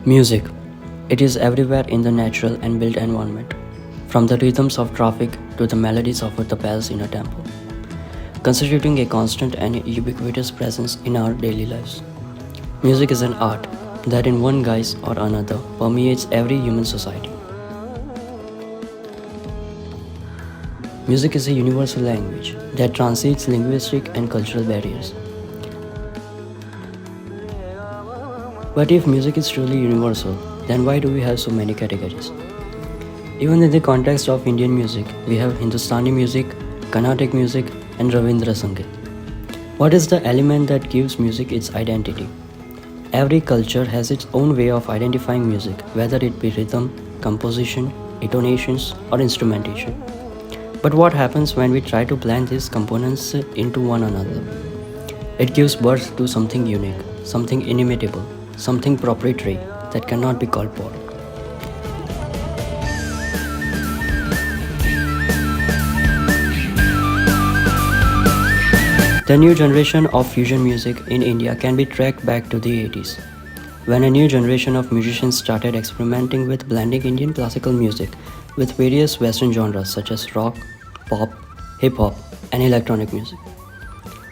Music. It is everywhere in the natural and built environment, from the rhythms of traffic to the melodies of the bells in a temple, constituting a constant and ubiquitous presence in our daily lives. Music is an art that, in one guise or another, permeates every human society. Music is a universal language that transcends linguistic and cultural barriers. But if music is truly universal, then why do we have so many categories? Even in the context of Indian music, we have Hindustani music, Carnatic music, and Ravindra Sangeet. What is the element that gives music its identity? Every culture has its own way of identifying music, whether it be rhythm, composition, intonations, or instrumentation. But what happens when we try to blend these components into one another? It gives birth to something unique, something inimitable, something proprietary that cannot be called pop. The new generation of fusion music in India can be tracked back to the 80s, when a new generation of musicians started experimenting with blending Indian classical music with various Western genres such as rock, pop, hip hop, and electronic music.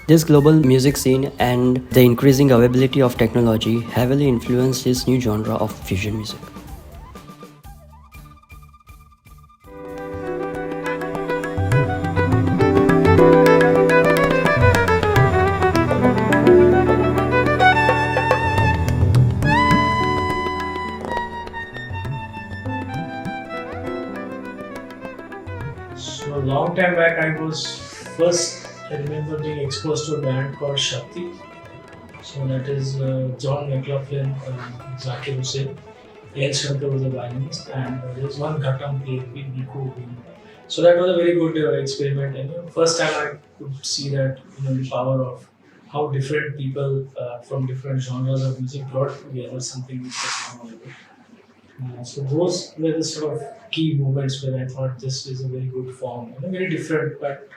This global music scene and the increasing availability of technology heavily influenced this new genre of fusion music. So a long time back, I remember being exposed to a band called Shakti. So that is John McLaughlin, Zakir Hussain, Ian Shankar was a violinist, and there was one ghatam played with Niku. So that was a very good experiment, and first time I could see that the power of how different people from different genres of music brought together something which was memorable. So those were the sort of key moments where I thought this is a very good form, very different. But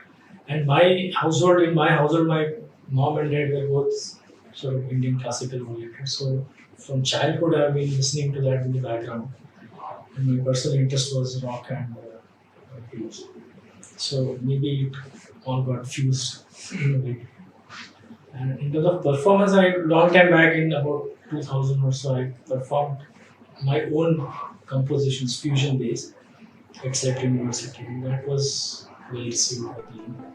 and in my household, my mom and dad were both sort of Indian classical oriented. So from childhood, I've been listening to that in the background, and my personal interest was rock and blues. So maybe it all got fused in a way. And in terms of performance, I long time back in about 2000 or so, I performed my own compositions, fusion based, at Set University. And that was well received by the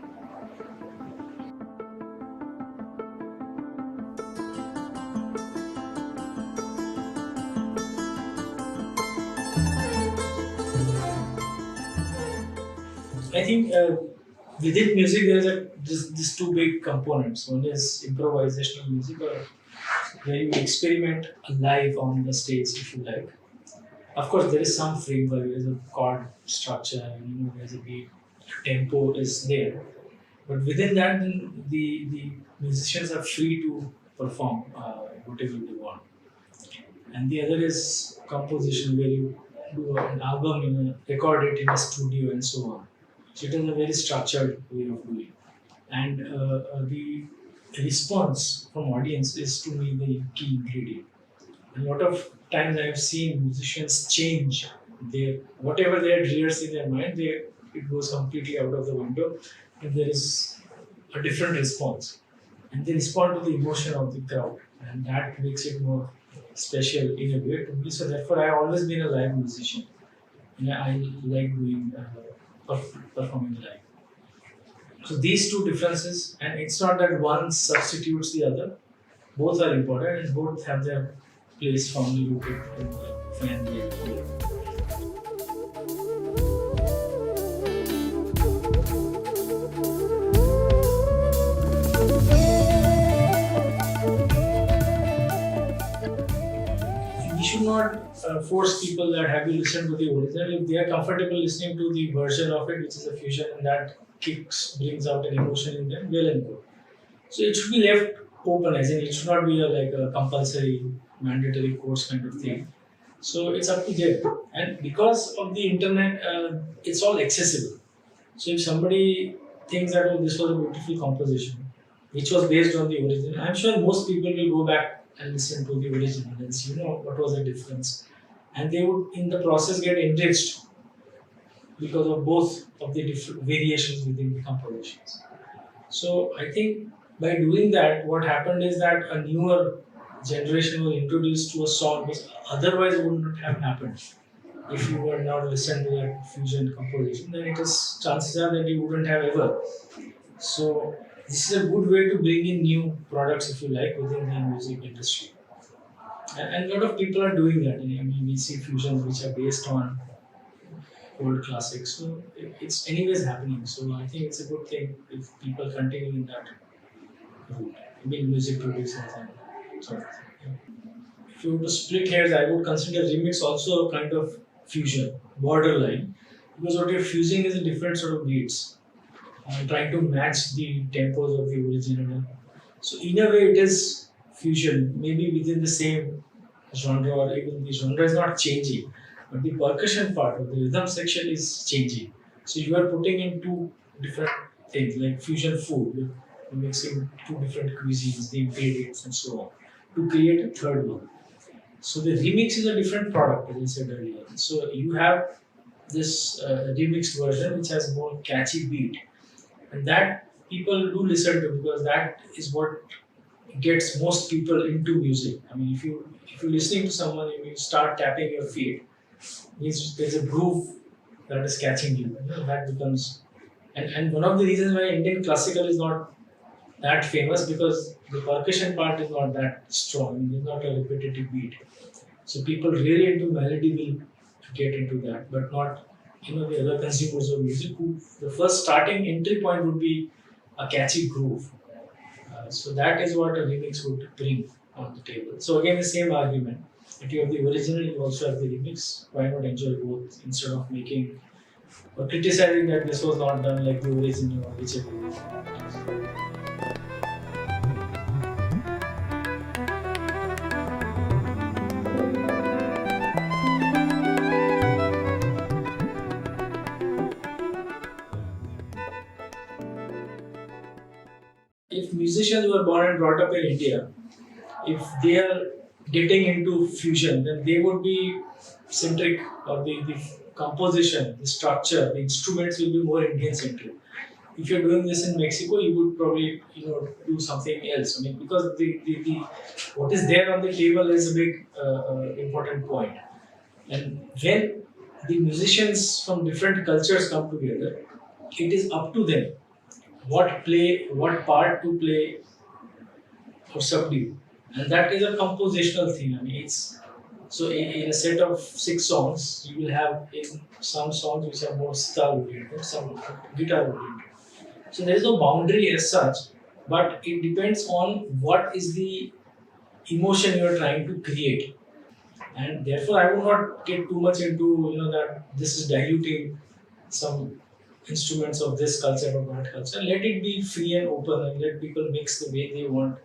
I think within music there is these two big components. One is improvisational music, or where you experiment live on the stage, if you like. Of course, there is some framework. There is a chord structure, and there's a beat, tempo is there. But within that, then the musicians are free to perform whatever they want. And the other is composition, where you do an album, record it in a studio, and so on. So it is a very structured way of doing. And the response from audience is to me the key ingredient. A lot of times I've seen musicians change their whatever they had rehearsed in their mind, it goes completely out of the window, and there is a different response, and they respond to the emotion of the crowd, and that makes it more special in a way to me. So therefore, I've always been a live musician. I like doing performing live. So these two differences, and it's not that one substitutes the other. Both are important, and both have their place firmly rooted in the family. We should not force people that have you listened to the original. If they are comfortable listening to the version of it, which is a fusion, and that brings out an emotion in them, well and good. So it should be left open, as in it should not be like a compulsory, mandatory course kind of thing. So it's up to them. And because of the internet, it's all accessible. So if somebody thinks that this was a beautiful composition, which was based on the original. I'm sure most people will go back and listen to the original and see, what was the difference. And they would, in the process, get enriched because of both of the different variations within the compositions. So I think by doing that, what happened is that a newer generation was introduced to a song which otherwise would not have happened. If you were not listened to that fusion composition, then it is chances are that you wouldn't have ever. So this is a good way to bring in new products, if you like, within the music industry. And a lot of people are doing that. I mean, we see fusions which are based on old classics. So it's anyways happening. So I think it's a good thing if people continue in that route. I mean, music producers and sort of thing. Yeah. If you were to split hairs, I would consider remix also a kind of fusion, borderline, because what you're fusing is a different sort of beats, trying to match the tempos of the original. So in a way, it is fusion, maybe within the same genre, or even the genre is not changing, but the percussion part of the rhythm section is changing. So you are putting in two different things like fusion food, you're mixing two different cuisines, the ingredients and so on, to create a third one. So the remix is a different product, as I said earlier. So you have this remixed version which has more catchy beat, and that people do listen to because that is what gets most people into music. I mean, if you're listening to someone and you start tapping your feet, means there's a groove that is catching you. That becomes, and one of the reasons why Indian classical is not that famous because the percussion part is not that strong. I mean, it's not a repetitive beat. So people really into melody will get into that, but not the other consumers of music who the first starting entry point would be a catchy groove. So that is what a remix would bring on the table. So again, the same argument. If you have the original, you also have the remix. Why not enjoy both instead of making or criticizing that this was not done like the original or whichever. If musicians were born and brought up in India, if they are getting into fusion, then they would be centric, or the composition, the structure, the instruments will be more Indian centric. If you're doing this in Mexico, you would probably do something else. I mean, because the what is there on the table is a big important point. And when the musicians from different cultures come together, it is up to them what part to play or subdue, and that is a compositional thing. I mean, it's so in a set of 6 songs, you will have in some songs which are more star oriented, some guitar oriented. So there is no boundary as such, but it depends on what is the emotion you are trying to create, and therefore I would not get too much into that this is diluting some instruments of this culture or that culture. Let it be free and open and let people mix the way they want.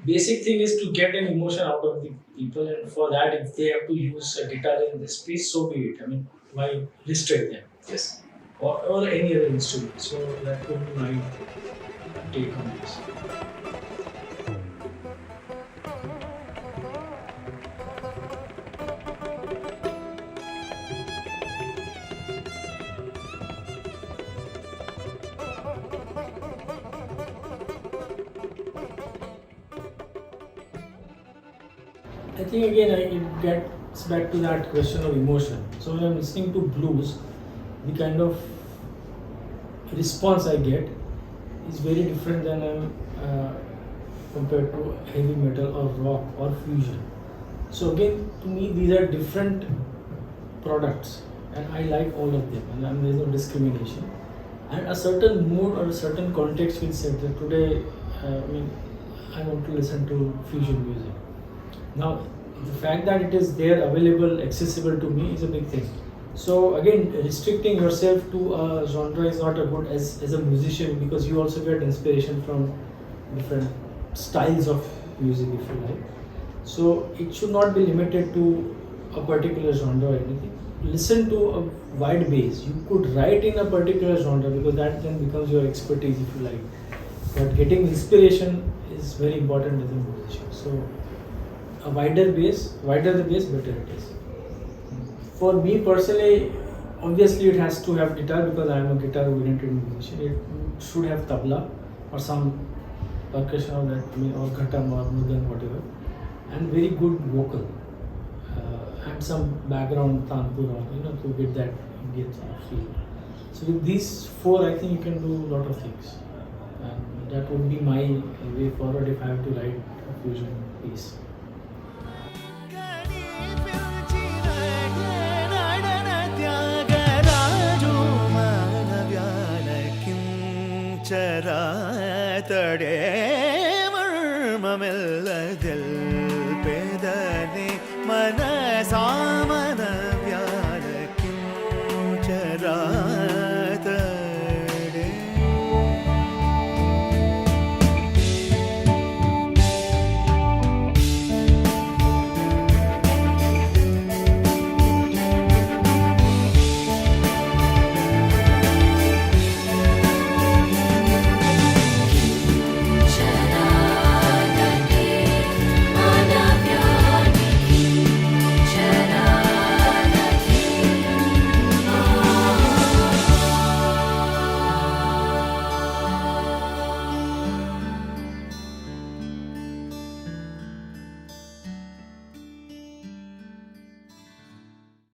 Basic thing is to get an emotion out of the people, and for that, if they have to use a guitar in this piece, so be it. I mean, why restrict them? Yes. Or any other instrument. So that would be my take on this. I think again it gets back to that question of emotion. So when I'm listening to blues, the kind of response I get is very different than compared to heavy metal or rock or fusion. So again, to me, these are different products, and I like all of them, and there is no discrimination. And a certain mood or a certain context will set that today, I want to listen to fusion music. Now, the fact that it is there, available, accessible to me is a big thing. So again, restricting yourself to a genre is not a good as a musician, because you also get inspiration from different styles of music, if you like. So it should not be limited to a particular genre or anything. Listen to a wide base. You could write in a particular genre because that then becomes your expertise, if you like. but getting inspiration is very important as a musician. So a wider the base, better it is. For me personally, obviously it has to have guitar because I am a guitar oriented musician. It should have tabla or some percussion or that, or ghatam or mridang, whatever, and very good vocal and some background tanpur, or to get that Indian sort of feel. So with these four, I think you can do a lot of things, and that would be my way forward if I have to write a fusion piece. തടേ മർമ്മമെല്ലതിൽ പേദനെ മനസാമന